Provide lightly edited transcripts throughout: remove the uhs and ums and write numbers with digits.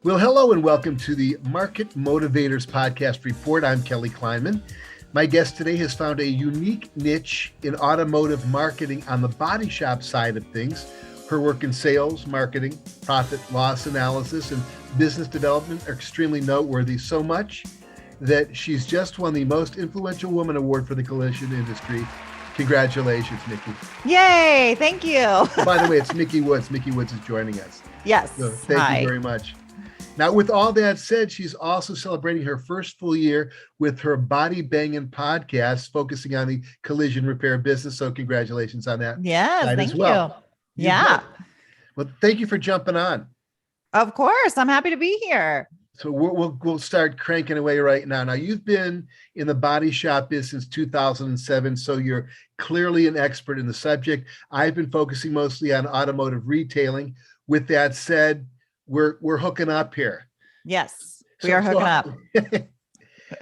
Well, hello and welcome to the Market Motivators Podcast Report. I'm Kelly Kleinman. My guest today has found a unique niche in automotive marketing on the body shop side of things. Her work in sales, marketing, profit loss analysis, and business development are extremely noteworthy, so much that she's just won the Most Influential Woman Award for the collision industry. Congratulations, Micki. Yay, thank you. By the way, it's Micki Woods. Micki Woods is joining us. Yes. So thank you very much. Now, with all that said, she's also celebrating her first full year with her Bangin podcast, focusing on the collision repair business. So congratulations on that. Yes, thank as well. you. Yeah. Well, thank you for jumping on. Of course. I'm happy to be here. So we'll start cranking away right now. Now, you've been in the body shop business since 2007, so you're clearly an expert in the subject. I've been focusing mostly on automotive retailing. With that said, we're hooking up here. Yes, we are hooking up.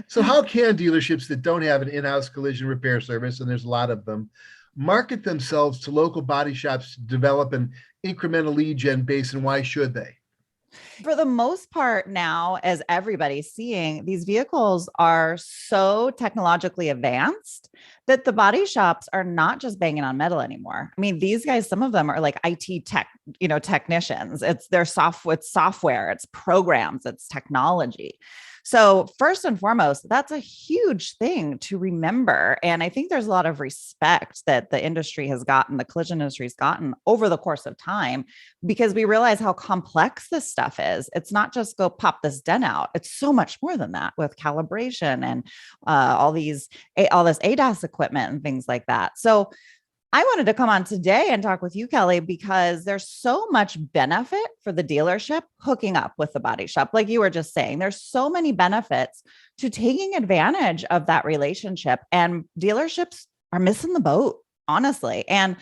So how can dealerships that don't have an in-house collision repair service, and there's a lot of them, market themselves to local body shops to develop an incremental lead gen base, and why should they? For the most part now, as everybody's seeing, these vehicles are so technologically advanced that the body shops are not just banging on metal anymore. I mean, these guys, some of them are like IT tech, technicians. It's their software, it's programs, it's technology. So first and foremost, that's a huge thing to remember. And I think there's a lot of respect that the industry has gotten, the collision industry has gotten over the course of time, because we realize how complex this stuff is. It's not just go pop this dent out. It's so much more than that, with calibration and all this ADAS equipment and things like that. So I wanted to come on today and talk with you, Kelly, because there's so much benefit for the dealership hooking up with the body shop. Like you were just saying, there's so many benefits to taking advantage of that relationship, and dealerships are missing the boat, honestly. And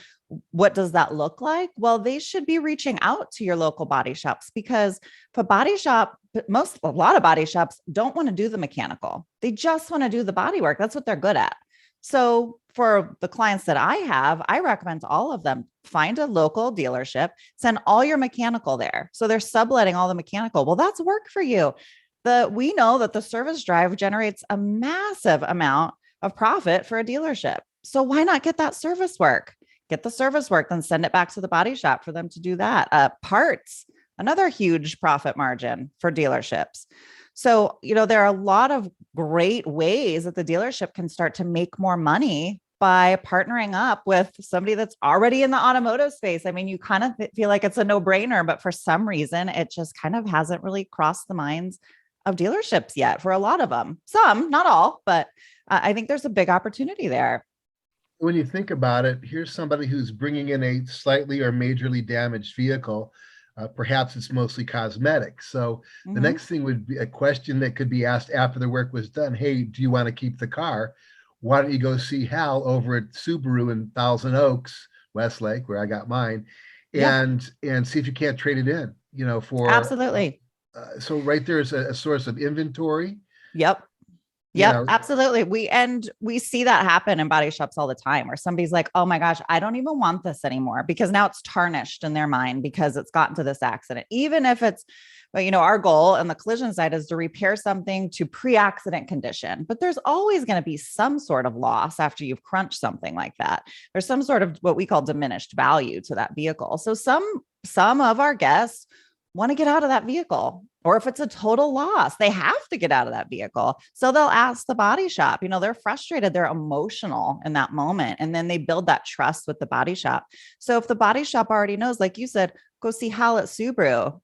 what does that look like? Well, they should be reaching out to your local body shops, because if a lot of body shops don't want to do the mechanical. They just want to do the body work. That's what they're good at. So for the clients that I have, I recommend to all of them, find a local dealership, send all your mechanical there. So they're subletting all the mechanical. Well, that's work for you. We know that the service drive generates a massive amount of profit for a dealership. So why not get that service work? Get the service work, then send it back to the body shop for them to do that. Parts, another huge profit margin for dealerships. So, there are a lot of great ways that the dealership can start to make more money by partnering up with somebody that's already in the automotive space. I mean, you kind of feel like it's a no-brainer, but for some reason, it just kind of hasn't really crossed the minds of dealerships yet for a lot of them. Some, not all, but I think there's a big opportunity there. When you think about it, here's somebody who's bringing in a slightly or majorly damaged vehicle. Perhaps it's mostly cosmetic. So the next thing would be a question that could be asked after the work was done. Hey, do you want to keep the car? Why don't you go see Hal over at Subaru in Thousand Oaks, Westlake, where I got mine, and see if you can't trade it in, for absolutely. So right there is a source of inventory. Yep. Absolutely. We see that happen in body shops all the time, where somebody's like, oh my gosh, I don't even want this anymore, because now it's tarnished in their mind because it's gotten to this accident. Even if it's, our goal on the collision side is to repair something to pre-accident condition, but there's always going to be some sort of loss after you've crunched something like that. There's some sort of what we call diminished value to that vehicle. So some of our guests want to get out of that vehicle, or if it's a total loss, they have to get out of that vehicle. So they'll ask the body shop, they're frustrated, they're emotional in that moment. And then they build that trust with the body shop. So if the body shop already knows, like you said, go see Hal at Subaru,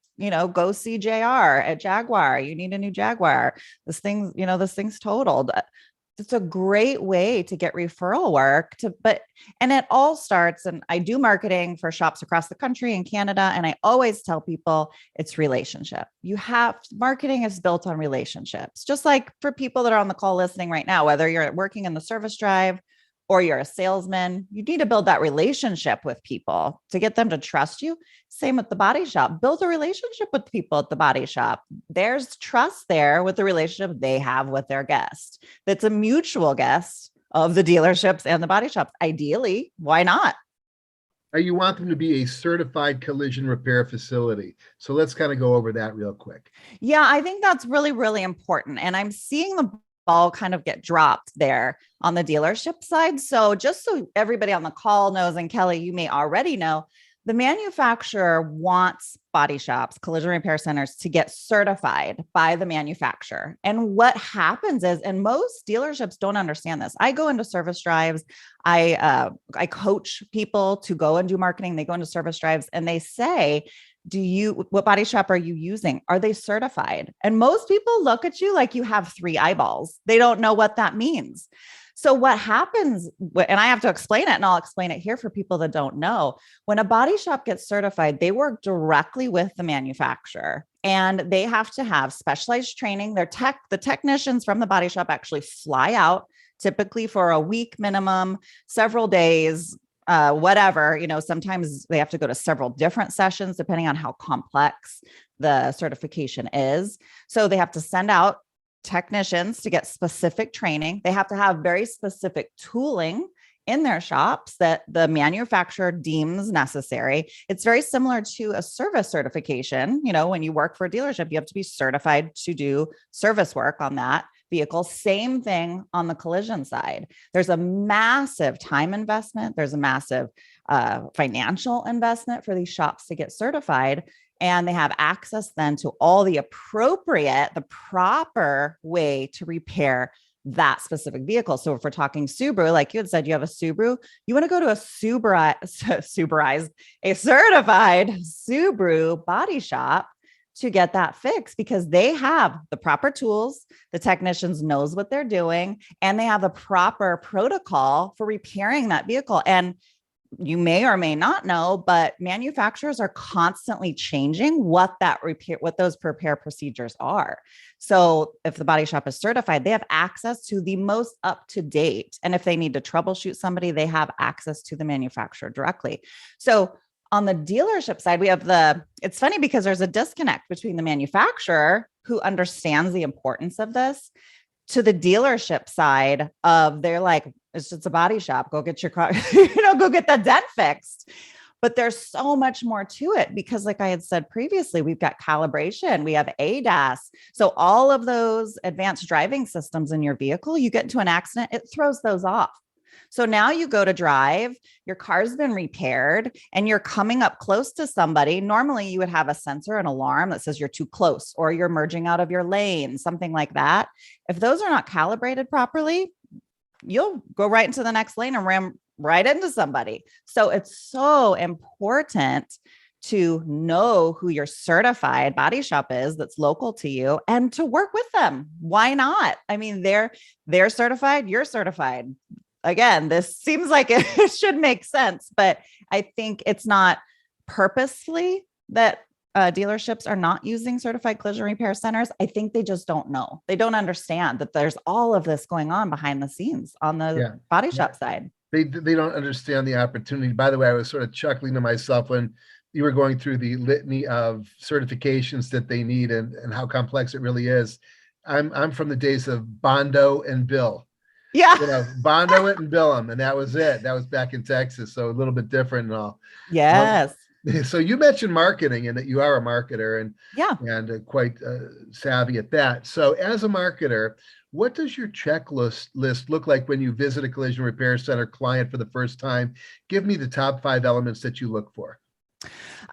go see JR at Jaguar. You need a new Jaguar. This thing's totaled. It's a great way to get referral work and it all starts, and I do marketing for shops across the country in Canada. And I always tell people it's relationship. Marketing is built on relationships, just like for people that are on the call listening right now, whether you're working in the service drive or you're a salesman, you need to build that relationship with people to get them to trust you. Same with the body shop. Build a relationship with people at the body shop. There's trust there with the relationship they have with their guest. That's a mutual guest of the dealerships and the body shops. Ideally, why not? You want them to be a certified collision repair facility. So let's kind of go over that real quick. Yeah, I think that's really, really important. And I'm seeing the ball kind of get dropped there on the dealership side. So just so everybody on the call knows, and Kelly, you may already know, the manufacturer wants body shops, collision repair centers to get certified by the manufacturer. And what happens is, and most dealerships don't understand this. I go into service drives. I coach people to go and do marketing. They go into service drives and they say, what body shop are you using? Are they certified? And most people look at you like you have three eyeballs. They don't know what that means. So what happens, and I have to explain it, and I'll explain it here for people that don't know. When a body shop gets certified, they work directly with the manufacturer and they have to have specialized training. The technicians from the body shop actually fly out, typically for a week minimum, several days, whatever, sometimes they have to go to several different sessions depending on how complex the certification is. So they have to send out technicians to get specific training. They have to have very specific tooling in their shops that the manufacturer deems necessary. It's very similar to a service certification. When you work for a dealership, you have to be certified to do service work on that vehicle. Same thing on the collision side. There's a massive time investment. There's a massive financial investment for these shops to get certified. And they have access then to all the proper way to repair that specific vehicle. So if we're talking Subaru, like you had said, you have a Subaru, you want to go to a a certified Subaru body shop to get that fixed because they have the proper tools. The technicians knows what they're doing and they have the proper protocol for repairing that vehicle. And you may or may not know, but manufacturers are constantly changing what those repair procedures are. So if the body shop is certified, they have access to the most up to date. And if they need to troubleshoot somebody, they have access to the manufacturer directly. So on the dealership side, it's funny because there's a disconnect between the manufacturer who understands the importance of this to the dealership side of they're like, it's just a body shop. Go get your car, go get the dent fixed. But there's so much more to it because like I had said previously, we've got calibration, we have ADAS. So all of those advanced driving systems in your vehicle, you get into an accident, it throws those off. So now you go to drive, your car's been repaired and you're coming up close to somebody. Normally you would have a sensor, an alarm that says you're too close or you're merging out of your lane, something like that. If those are not calibrated properly, you'll go right into the next lane and ram right into somebody. So it's so important to know who your certified body shop is that's local to you and to work with them. Why not? I mean, they're certified, you're certified. Again, this seems like it should make sense, but I think it's not purposefully that dealerships are not using certified collision repair centers. I think they just don't know. They don't understand that there's all of this going on behind the scenes on the body shop side. They don't understand the opportunity. By the way, I was sort of chuckling to myself when you were going through the litany of certifications that they need and how complex it really is. I'm from the days of Bondo and Bill. Yeah. Bondo it and bill them. And that was it. That was back in Texas. So a little bit different and all. Yes. So you mentioned marketing and that you are a marketer and quite savvy at that. So as a marketer, what does your checklist look like when you visit a collision repair center client for the first time? Give me the top 5 elements that you look for.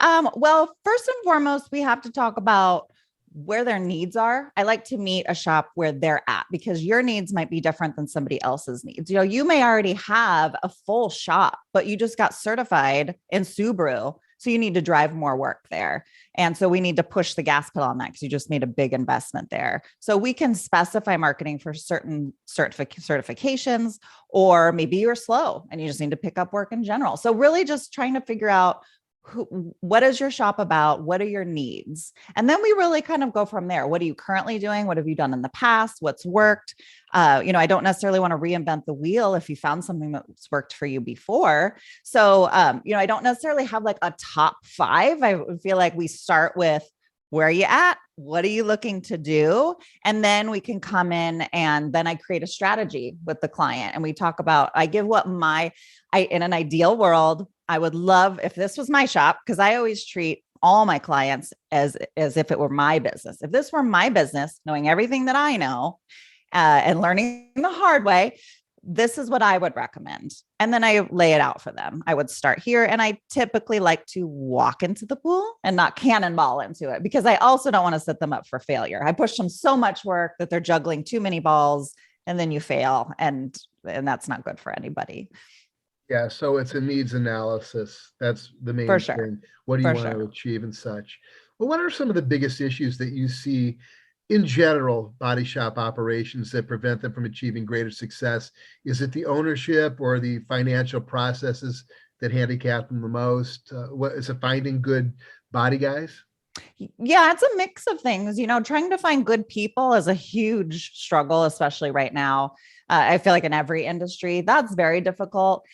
Well, first and foremost, we have to talk about where their needs are. I like to meet a shop where they're at because your needs might be different than somebody else's needs. You may already have a full shop, but you just got certified in Subaru. So you need to drive more work there. And so we need to push the gas pedal on that because you just made a big investment there. So we can specify marketing for certain certifications, or maybe you're slow and you just need to pick up work in general. So really just trying to figure out what is your shop about? What are your needs? And then we really kind of go from there. What are you currently doing? What have you done in the past? What's worked? I don't necessarily want to reinvent the wheel if you found something that's worked for you before. So, I don't necessarily have like a top 5. I feel like we start with where are you at? What are you looking to do? And then we can come in and then I create a strategy with the client and we talk about, I give in an ideal world, I would love if this was my shop, because I always treat all my clients as if it were my business. If this were my business, knowing everything that I know and learning the hard way, this is what I would recommend. And then I lay it out for them. I would start here. And I typically like to walk into the pool and not cannonball into it, because I also don't want to set them up for failure. I push them so much work that they're juggling too many balls, and then you fail. And that's not good for anybody. Yeah, so it's a needs analysis. That's the main For sure. thing. What do you For want to sure. achieve and such? Well, what are some of the biggest issues that you see in general body shop operations that prevent them from achieving greater success? Is it the ownership or the financial processes that handicap them the most? What is it, finding good body guys? Yeah, it's a mix of things. Trying to find good people is a huge struggle, especially right now. I feel like in every industry, that's very difficult.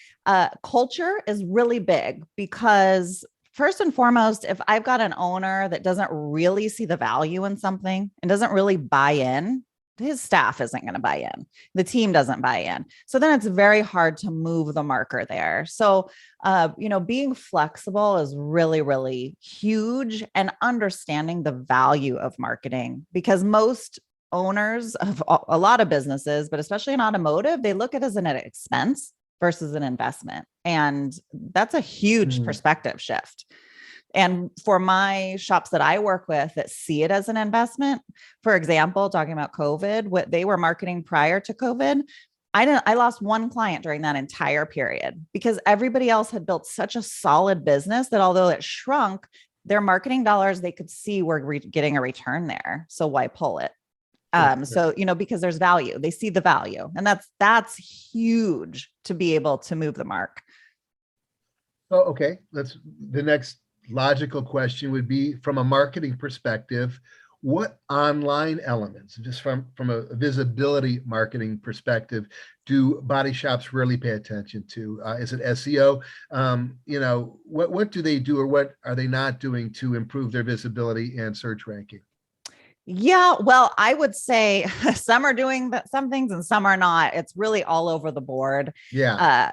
Culture is really big, because first and foremost, if I've got an owner that doesn't really see the value in something and doesn't really buy in, his staff isn't going to buy in. The team doesn't buy in. So then it's very hard to move the marker there. So, being flexible is really, really huge, and understanding the value of marketing, because most owners of a lot of businesses, but especially in automotive, they look at it as an expense versus an investment. And that's a huge perspective shift. And for my shops that I work with that see it as an investment, for example, talking about COVID, what they were marketing prior to COVID, I lost one client during that entire period, because everybody else had built such a solid business that although it shrunk, their marketing dollars, they could see were getting a return there. So why pull it? So, because there's value, they see the value, and that's huge to be able to move the mark. Oh, okay. The next logical question would be, from a marketing perspective, what online elements, just from a visibility marketing perspective, do body shops really pay attention to? Is it SEO? What do they do, or what are they not doing to improve their visibility and search ranking? Yeah, well, I would say some are doing some things and some are not. It's really all over the board. Yeah.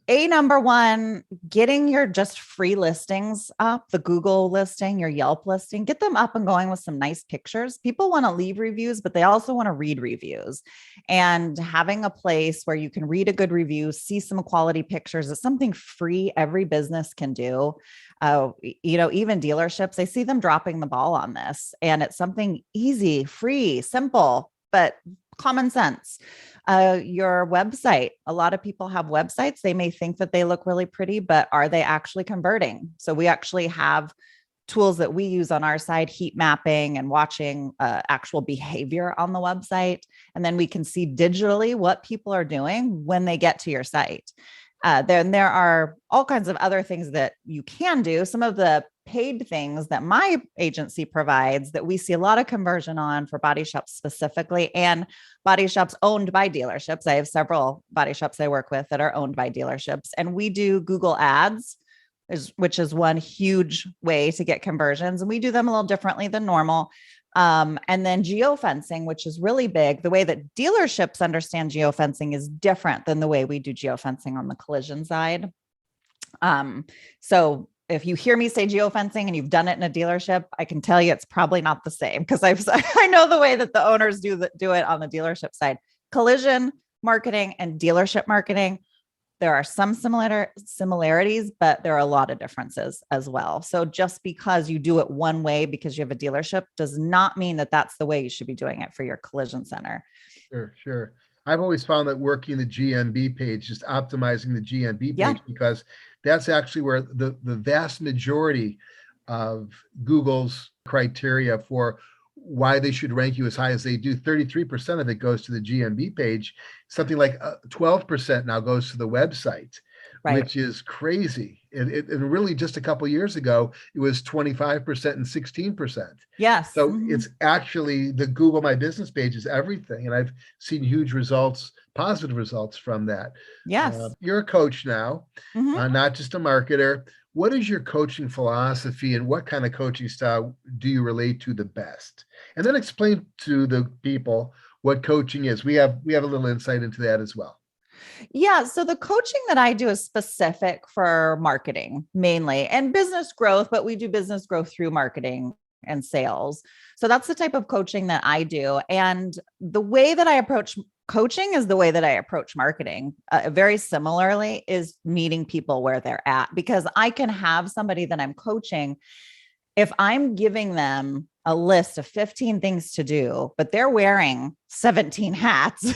Number one, getting your just free listings up, the Google listing, your Yelp listing, get them up and going with some nice pictures. People want to leave reviews, but they also want to read reviews. And having a place where you can read a good review, see some quality pictures is something free every business can do. Even dealerships, I see them dropping the ball on this, and it's something easy, free, simple, but common sense. Your website, a lot of people have websites. They may think that they look really pretty, but are they actually converting? So we actually have tools that we use on our side, heat mapping and watching actual behavior on the website. And then we can see digitally what people are doing when they get to your site. Then there are all kinds of other things that you can do. Some of the paid things that my agency provides that we see a lot of conversion on for body shops specifically, and body shops owned by dealerships. I have several body shops I work with that are owned by dealerships, and we do Google ads, which is one huge way to get conversions. And we do them a little differently than normal. And then geofencing, which is really big. The way that dealerships understand geofencing is different than the way we do geofencing on the collision side. So if you hear me say geofencing and you've done it in a dealership, I can tell you it's probably not the same, because I know the way that the owners do it on the dealership side. Collision marketing and dealership marketing, there are some similarities, but there are a lot of differences as well. So just because you do it one way because you have a dealership does not mean that that's the way you should be doing it for your collision center. Sure. I've always found that working the GMB page, just optimizing the GMB page, because that's actually where the vast majority of Google's criteria for why they should rank you as high as they do, 33% of it goes to the GMB page. Something like 12% now goes to the website, right, which is crazy. And really just a couple of years ago, it was 25% and 16%. Yes. So it's actually the Google My Business page is everything. And I've seen huge results, positive results from that. Yes. You're a coach now, not just a marketer. What is your coaching philosophy, and what kind of coaching style do you relate to the best? And then explain to the people what coaching is. We have a little insight into that as well. Yeah. So the coaching that I do is specific for marketing mainly and business growth, but we do business growth through marketing and sales. So that's the type of coaching that I do. And the way that I approach coaching is the way that I approach marketing. Very similarly, is meeting people where they're at, because I can have somebody that I'm coaching. If I'm giving them a list of 15 things to do, but they're wearing 17 hats,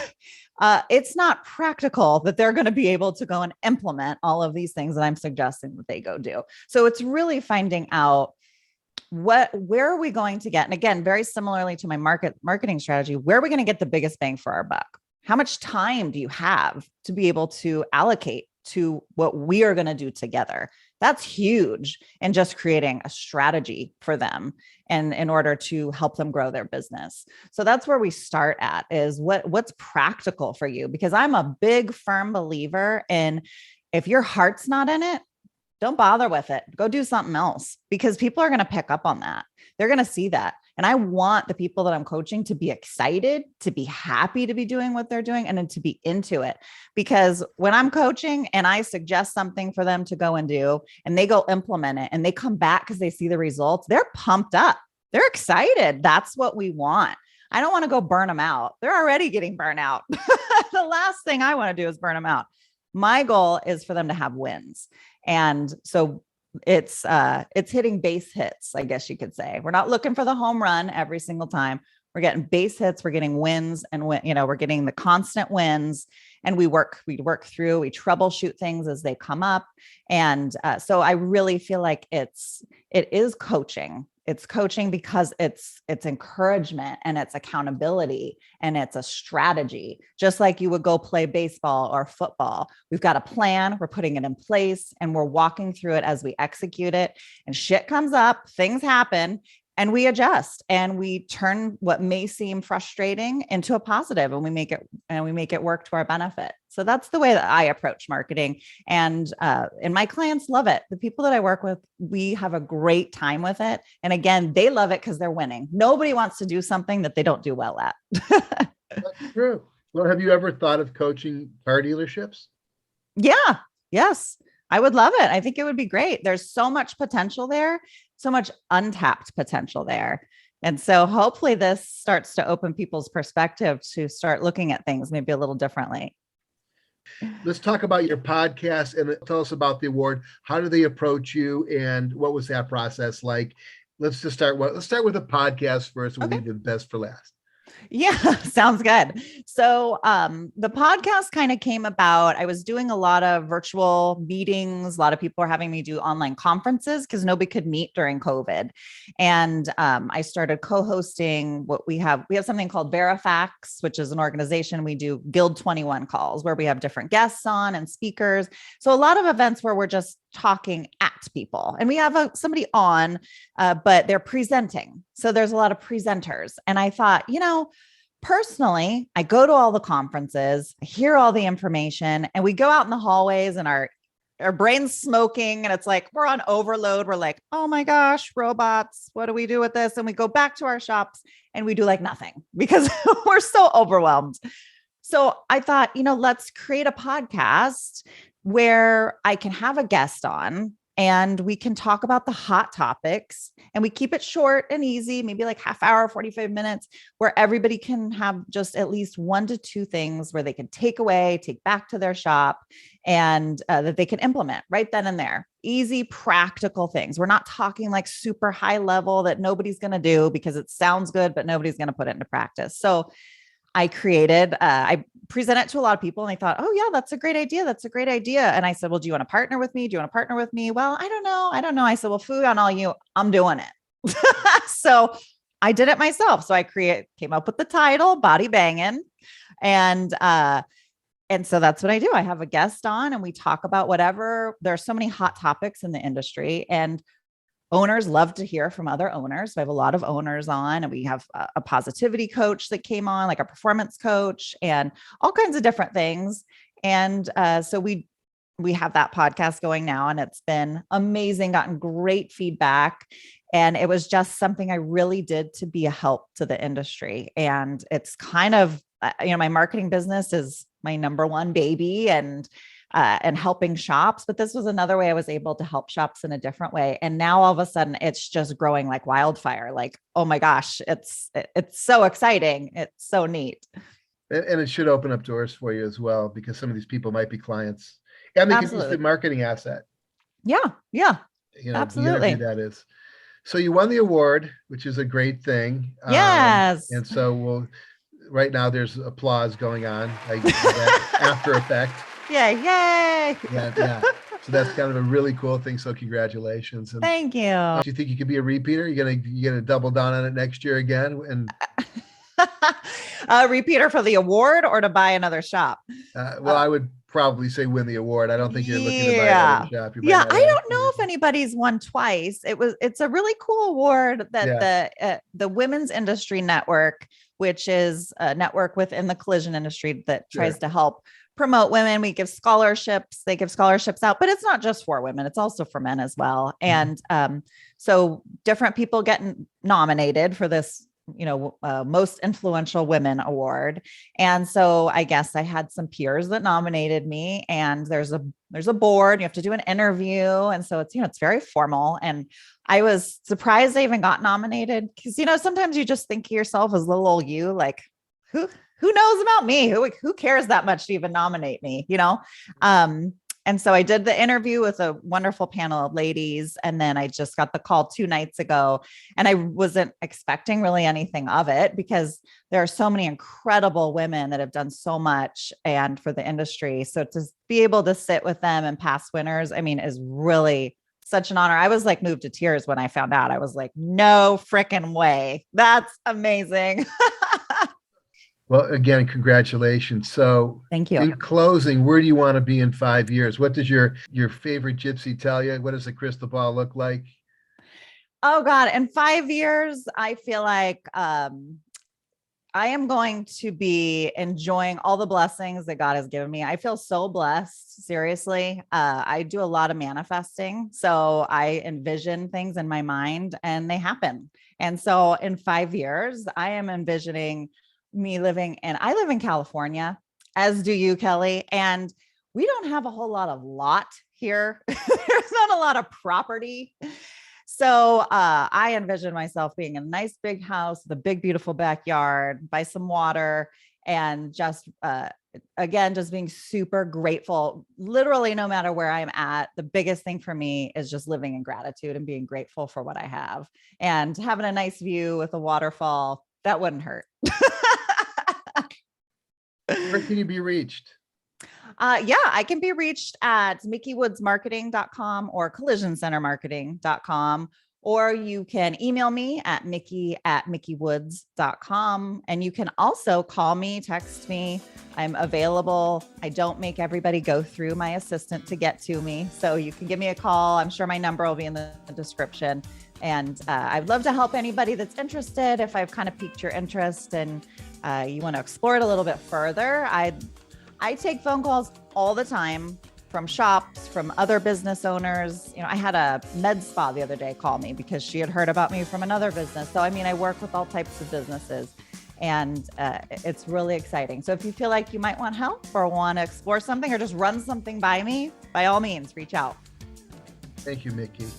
it's not practical that they're going to be able to go and implement all of these things that I'm suggesting that they go do. So it's really finding out where are we going to get? And again, very similarly to my marketing strategy, where are we going to get the biggest bang for our buck? How much time do you have to be able to allocate to what we are going to do together? That's huge. And just creating a strategy for them and in order to help them grow their business. So that's where we start at, is what's practical for you, because I'm a big firm believer in, if your heart's not in it, don't bother with it. Go do something else, because people are going to pick up on that. They're going to see that. And I want the people that I'm coaching to be excited, to be happy to be doing what they're doing, and then to be into it. Because when I'm coaching and I suggest something for them to go and do, and they go implement it and they come back because they see the results, they're pumped up. They're excited. That's what we want. I don't want to go burn them out. They're already getting burnt out. The last thing I want to do is burn them out. My goal is for them to have wins. And so it's hitting base hits, I guess you could say. We're not looking for the home run every single time. We're getting base hits, we're getting wins, and we're getting the constant wins. And we work through, we troubleshoot things as they come up. And so I really feel like it is coaching. It's coaching because it's encouragement and it's accountability and it's a strategy, just like you would go play baseball or football. We've got a plan, we're putting it in place, and we're walking through it as we execute it. And shit comes up, things happen, and we adjust and we turn what may seem frustrating into a positive, and we make it work to our benefit. So that's the way that I approach marketing. And my clients love it. The people that I work with, we have a great time with it. And again, they love it because they're winning. Nobody wants to do something that they don't do well at. That's true. Well, have you ever thought of coaching car dealerships? Yeah. Yes. I would love it. I think it would be great. There's so much potential there, so much untapped potential there. And so hopefully this starts to open people's perspective to start looking at things maybe a little differently. Let's talk about your podcast and tell us about the award. How do they approach you, and what was that process like? Let's start with the podcast first. We'll leave the best for last. Yeah, sounds good. So the podcast kind of came about. I was doing a lot of virtual meetings. A lot of people were having me do online conferences because nobody could meet during COVID. And I started co-hosting what we have. We have something called Verifax, which is an organization. We do Guild 21 calls where we have different guests on and speakers. So a lot of events where we're just talking at people, and we have somebody on, but they're presenting. So there's a lot of presenters. And I thought, personally, I go to all the conferences, I hear all the information, and we go out in the hallways and our brain's smoking, and it's like, we're on overload. We're like, oh my gosh, robots, what do we do with this? And we go back to our shops and we do like nothing because we're so overwhelmed. So I thought, let's create a podcast where I can have a guest on and we can talk about the hot topics, and we keep it short and easy, maybe like half hour, 45 minutes, where everybody can have just at least 1 to 2 things where they can take back to their shop, and that they can implement right then and there. Easy, practical things. We're not talking like super high level that nobody's going to do because it sounds good, but nobody's going to put it into practice. So I presented it to a lot of people, and they thought, oh yeah, that's a great idea. That's a great idea. And I said, well, do you want to partner with me? Do you want to partner with me? Well, I don't know. I said, well, food on all you, I'm doing it. So I did it myself. So I came up with the title Body Bangin. And so that's what I do. I have a guest on and we talk about whatever. There are so many hot topics in the industry, and owners love to hear from other owners. So I have a lot of owners on, and we have a positivity coach that came on, like a performance coach, and all kinds of different things. And so we have that podcast going now, and it's been amazing, gotten great feedback. And it was just something I really did to be a help to the industry. And it's kind of, my marketing business is my number one baby, and helping shops. But this was another way I was able to help shops in a different way. And now all of a sudden it's just growing like wildfire. Like, oh my gosh, it's so exciting. It's so neat. And it should open up doors for you as well, because some of these people might be clients and they can use Absolutely. the marketing asset. Yeah. Yeah. You know, Absolutely. the energy that is. So you won the award, which is a great thing. Yes. And so right now there's applause going on, like that after effect. Yeah. Yay. Yeah. So that's kind of a really cool thing. So congratulations. And Thank you. do you think you could be a repeater? You're gonna double down on it next year again? And a repeater for the award or to buy another shop? well, I would probably say win the award. I don't think you're looking to buy another shop. Yeah, I don't know if anybody's won twice. It's a really cool award that the Women's Industry Network, which is a network within the collision industry that tries to help promote women. We give scholarships. They give scholarships out, but it's not just for women. It's also for men as well. And so different people get nominated for this, most influential women award. And so I guess I had some peers that nominated me, and there's a board, you have to do an interview. And so it's very formal. And I was surprised I even got nominated, because, sometimes you just think of yourself as little old you, like, who knows about me? Who cares that much to even nominate me, And so I did the interview with a wonderful panel of ladies. And then I just got the call 2 nights ago, and I wasn't expecting really anything of it, because there are so many incredible women that have done so much and for the industry. So to be able to sit with them and past winners, is really such an honor. I was like moved to tears when I found out. I was like, no freaking way. That's amazing. Well, again, congratulations. So thank you. In closing, where do you want to be in 5 years? What does your favorite gypsy tell you? What does the crystal ball look like? Oh God, in 5 years, I feel like I am going to be enjoying all the blessings that God has given me. I feel so blessed. Seriously. I do a lot of manifesting. So I envision things in my mind and they happen. And so in 5 years, I am envisioning me I live in California, as do you, Kelly. And we don't have a whole lot of lot here. There's not a lot of property. So I envision myself being in a nice big house, with a big, beautiful backyard, by some water, and just, again, just being super grateful. Literally, no matter where I'm at, the biggest thing for me is just living in gratitude and being grateful for what I have, and having a nice view with a waterfall. That wouldn't hurt. Where can you be reached? I can be reached at MickiWoodsMarketing.com or CollisionCenterMarketing.com, or you can email me at Micki@MickiWoods.com. And you can also call me, text me. I'm available. I don't make everybody go through my assistant to get to me. So you can give me a call. I'm sure my number will be in the description. And I'd love to help anybody that's interested. If I've kind of piqued your interest and you want to explore it a little bit further, I take phone calls all the time from shops, from other business owners. I had a med spa the other day call me because she had heard about me from another business. So, I work with all types of businesses, and it's really exciting. So if you feel like you might want help or want to explore something or just run something by me, by all means, reach out. Thank you, Micki.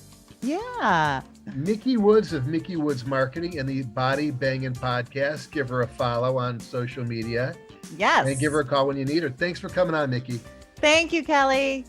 Yeah. Micki Woods of Micki Woods Marketing and the Body Bangin podcast. Give her a follow on social media. Yes. And give her a call when you need her. Thanks for coming on, Micki. Thank you, Kelly.